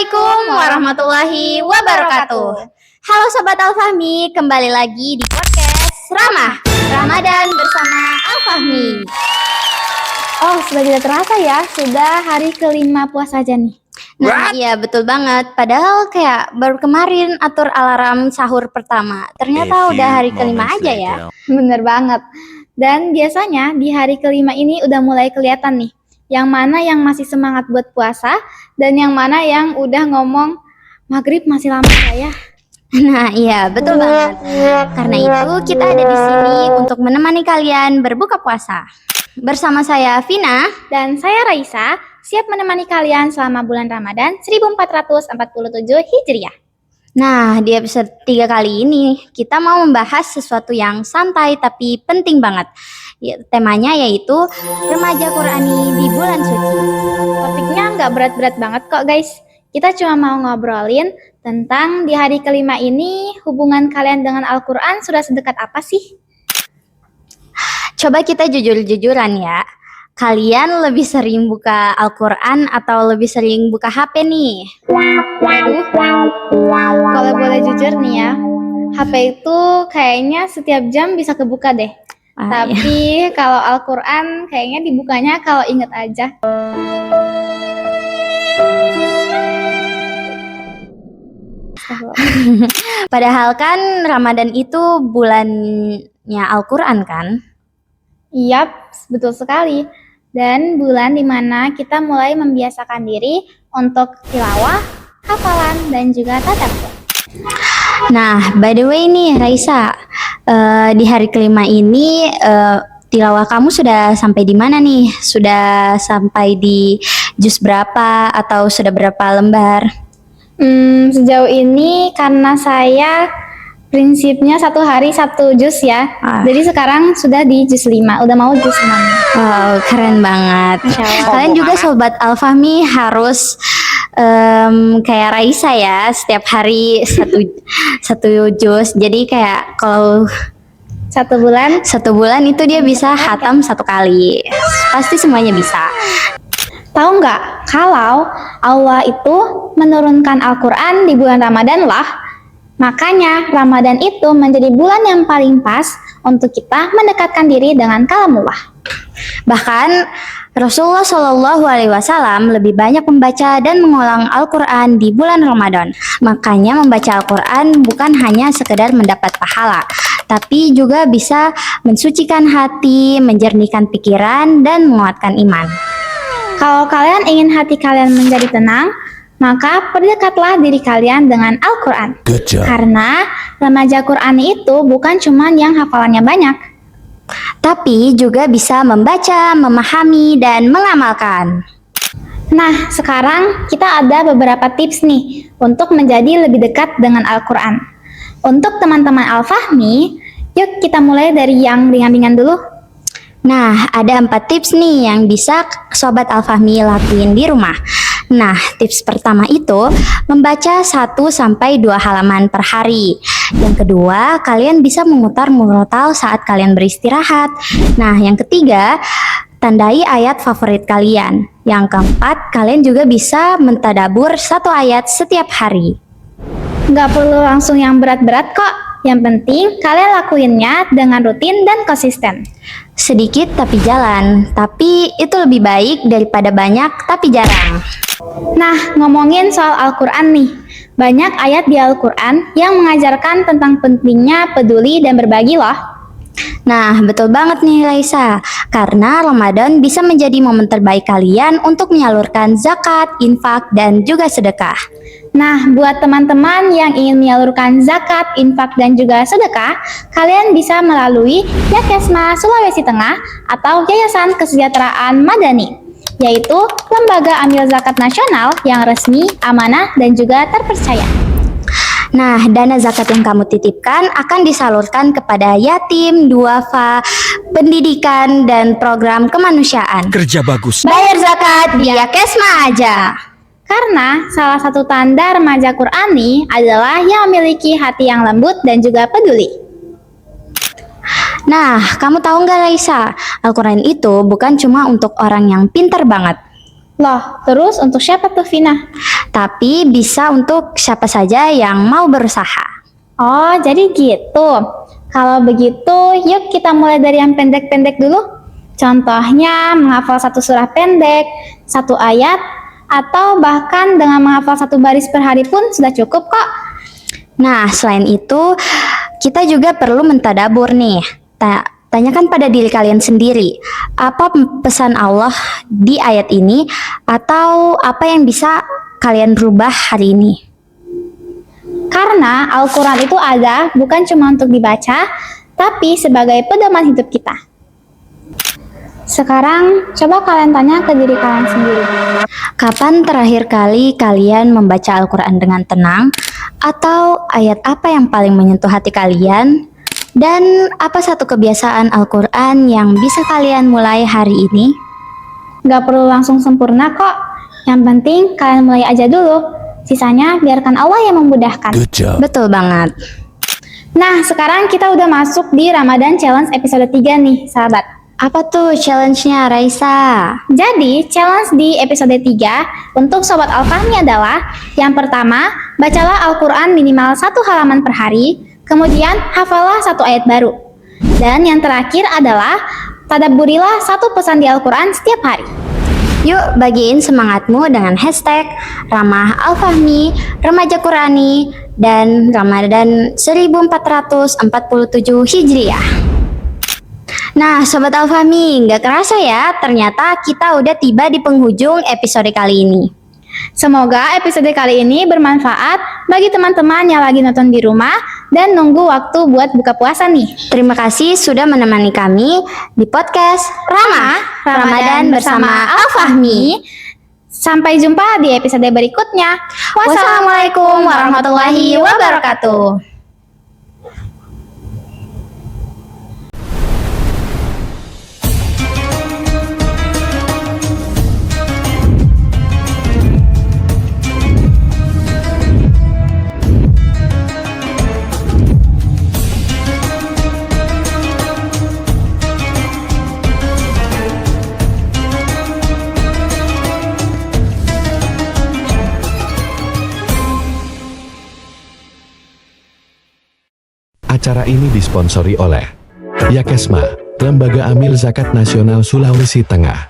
Assalamualaikum warahmatullahi wabarakatuh. Halo Sobat Al-Fahmi, kembali lagi di podcast Ramah Ramadan bersama Al-Fahmi. Oh, sudah tidak terasa ya, sudah hari kelima puasa aja nih. Nah, iya betul banget. Padahal kayak baru kemarin atur alarm sahur pertama. Ternyata udah hari kelima aja ya. Bener banget. Dan biasanya di hari kelima ini udah mulai kelihatan nih, yang mana yang masih semangat buat puasa dan yang mana yang udah ngomong maghrib masih lama ya. Nah, iya betul banget. Karena itu kita ada di sini untuk menemani kalian berbuka puasa. Bersama saya Vina Dan saya Raisa, siap menemani kalian selama bulan Ramadan 1447 Hijriah. Nah, di episode 3 kali ini kita mau membahas sesuatu yang santai tapi penting banget. Temanya yaitu remaja Qurani di bulan suci. Topiknya nggak berat-berat banget kok guys. Kita cuma mau ngobrolin tentang di hari kelima ini hubungan kalian dengan Al-Quran sudah sedekat apa sih? Coba kita jujur-jujuran ya. Kalian lebih sering buka Al-Quran atau lebih sering buka HP nih? Kalau boleh jujur nih ya, HP itu kayaknya setiap jam bisa kebuka deh. Tapi kalau Al-Quran kayaknya dibukanya kalau inget aja. Padahal kan Ramadan itu bulannya Al-Quran kan? Iya, betul sekali. Dan bulan dimana kita mulai membiasakan diri untuk tilawah, hafalan, dan juga tadabbur. Nah, by the way nih Raisa, di hari kelima ini tilawah kamu sudah sampai di mana nih? Sudah sampai di juz berapa atau sudah berapa lembar? Sejauh ini karena saya prinsipnya satu hari satu juz ya. Jadi sekarang sudah di juz 5, udah mau juz 6. Wow, keren banget. Kalian juga Sobat Al-Fahmi harus kayak Raisa ya, setiap hari satu juz. Jadi kayak kalau satu bulan itu dia bisa khatam satu kali. Pasti semuanya bisa. Tahu nggak kalau Allah itu menurunkan Al-Quran di bulan Ramadan lah. Makanya Ramadan itu menjadi bulan yang paling pas untuk kita mendekatkan diri dengan kalamullah. Bahkan Rasulullah Shallallahu Alaihi Wasallam lebih banyak membaca dan mengulang Al-Quran di bulan Ramadan. Makanya membaca Al-Quran bukan hanya sekedar mendapat pahala, tapi juga bisa mensucikan hati, menjernihkan pikiran, dan menguatkan iman. Kalau kalian ingin hati kalian menjadi tenang, maka perdekatlah diri kalian dengan Al-Quran. Karena remaja Qurani itu bukan cuma yang hafalannya banyak, tapi juga bisa membaca, memahami, dan mengamalkan. Nah, sekarang kita ada beberapa tips nih untuk menjadi lebih dekat dengan Al-Quran. Untuk teman-teman Al-Fahmi, yuk kita mulai dari yang ringan-ringan dulu. Nah, ada 4 tips nih yang bisa Sobat Al-Fahmi lakuin di rumah. Nah, tips pertama itu membaca 1-2 halaman per hari. Yang kedua, kalian bisa memutar murotal saat kalian beristirahat. Nah, yang ketiga, tandai ayat favorit kalian. Yang keempat, kalian juga bisa mentadabur 1 ayat setiap hari. Nggak perlu langsung yang berat-berat kok. Yang penting kalian lakuinnya dengan rutin dan konsisten. Sedikit tapi jalan, tapi itu lebih baik daripada banyak tapi jarang. Nah, ngomongin soal Al-Quran nih, banyak ayat di Al-Quran yang mengajarkan tentang pentingnya peduli dan berbagi loh. Nah, betul banget nih Raisa, karena Ramadan bisa menjadi momen terbaik kalian untuk menyalurkan zakat, infak, dan juga sedekah. Nah, buat teman-teman yang ingin menyalurkan zakat, infak, dan juga sedekah, kalian bisa melalui Yakesma Sulawesi Tengah atau Yayasan Kesejahteraan Madani, yaitu lembaga amil zakat nasional yang resmi, amanah, dan juga terpercaya. Nah, dana zakat yang kamu titipkan akan disalurkan kepada yatim, duafa, pendidikan, dan program kemanusiaan. Kerja bagus. Bayar zakat di Yakesma aja. Karena salah satu tanda remaja Qurani adalah yang memiliki hati yang lembut dan juga peduli. Nah, kamu tahu nggak Raisa, Al-Quran itu bukan cuma untuk orang yang pintar banget. Loh, terus untuk siapa tuh Vina? tapi bisa untuk siapa saja yang mau berusaha. Oh, jadi gitu. Kalau begitu, yuk kita mulai dari yang pendek-pendek dulu. Contohnya menghafal satu surah pendek, satu ayat, atau bahkan dengan menghafal satu baris per hari pun sudah cukup kok. Nah, selain itu, kita juga perlu mentadabur nih. Tanyakan pada diri kalian sendiri, apa pesan Allah di ayat ini, atau apa yang bisa kalian rubah hari ini? Karena Al-Quran itu ada bukan cuma untuk dibaca, tapi sebagai pedoman hidup kita. Sekarang, coba kalian tanya ke diri kalian sendiri. Kapan terakhir kali kalian membaca Al-Quran dengan tenang? Atau ayat apa yang paling menyentuh hati kalian? Dan apa satu kebiasaan Al-Quran yang bisa kalian mulai hari ini? Gak perlu langsung sempurna kok. Yang penting kalian mulai aja dulu. Sisanya biarkan Allah yang memudahkan. Good job. Betul banget. Nah, sekarang kita udah masuk di Ramadan Challenge episode 3 nih, sahabat. Apa tuh challenge-nya, Raisa? Jadi, challenge di episode 3 untuk Sobat Al-Fahmi adalah yang pertama, bacalah Al-Quran minimal 1 halaman per hari, kemudian hafalah 1 ayat baru. Dan yang terakhir adalah, tadabburilah 1 pesan di Al-Quran setiap hari. Yuk bagiin semangatmu dengan hashtag Ramah Al-Fahmi, Remaja Qurani, dan Ramadan 1447 Hijriah. Nah, Sobat Al-Fahmi, nggak kerasa ya, ternyata kita udah tiba di penghujung episode kali ini. Semoga episode kali ini bermanfaat bagi teman-teman yang lagi nonton di rumah dan nunggu waktu buat buka puasa nih. Terima kasih sudah menemani kami di podcast Ramah Ramadan bersama Al-Fahmi. Sampai jumpa di episode berikutnya. Wassalamualaikum warahmatullahi wabarakatuh. Acara ini disponsori oleh Yakesma, Lembaga Amil Zakat Nasional Sulawesi Tengah.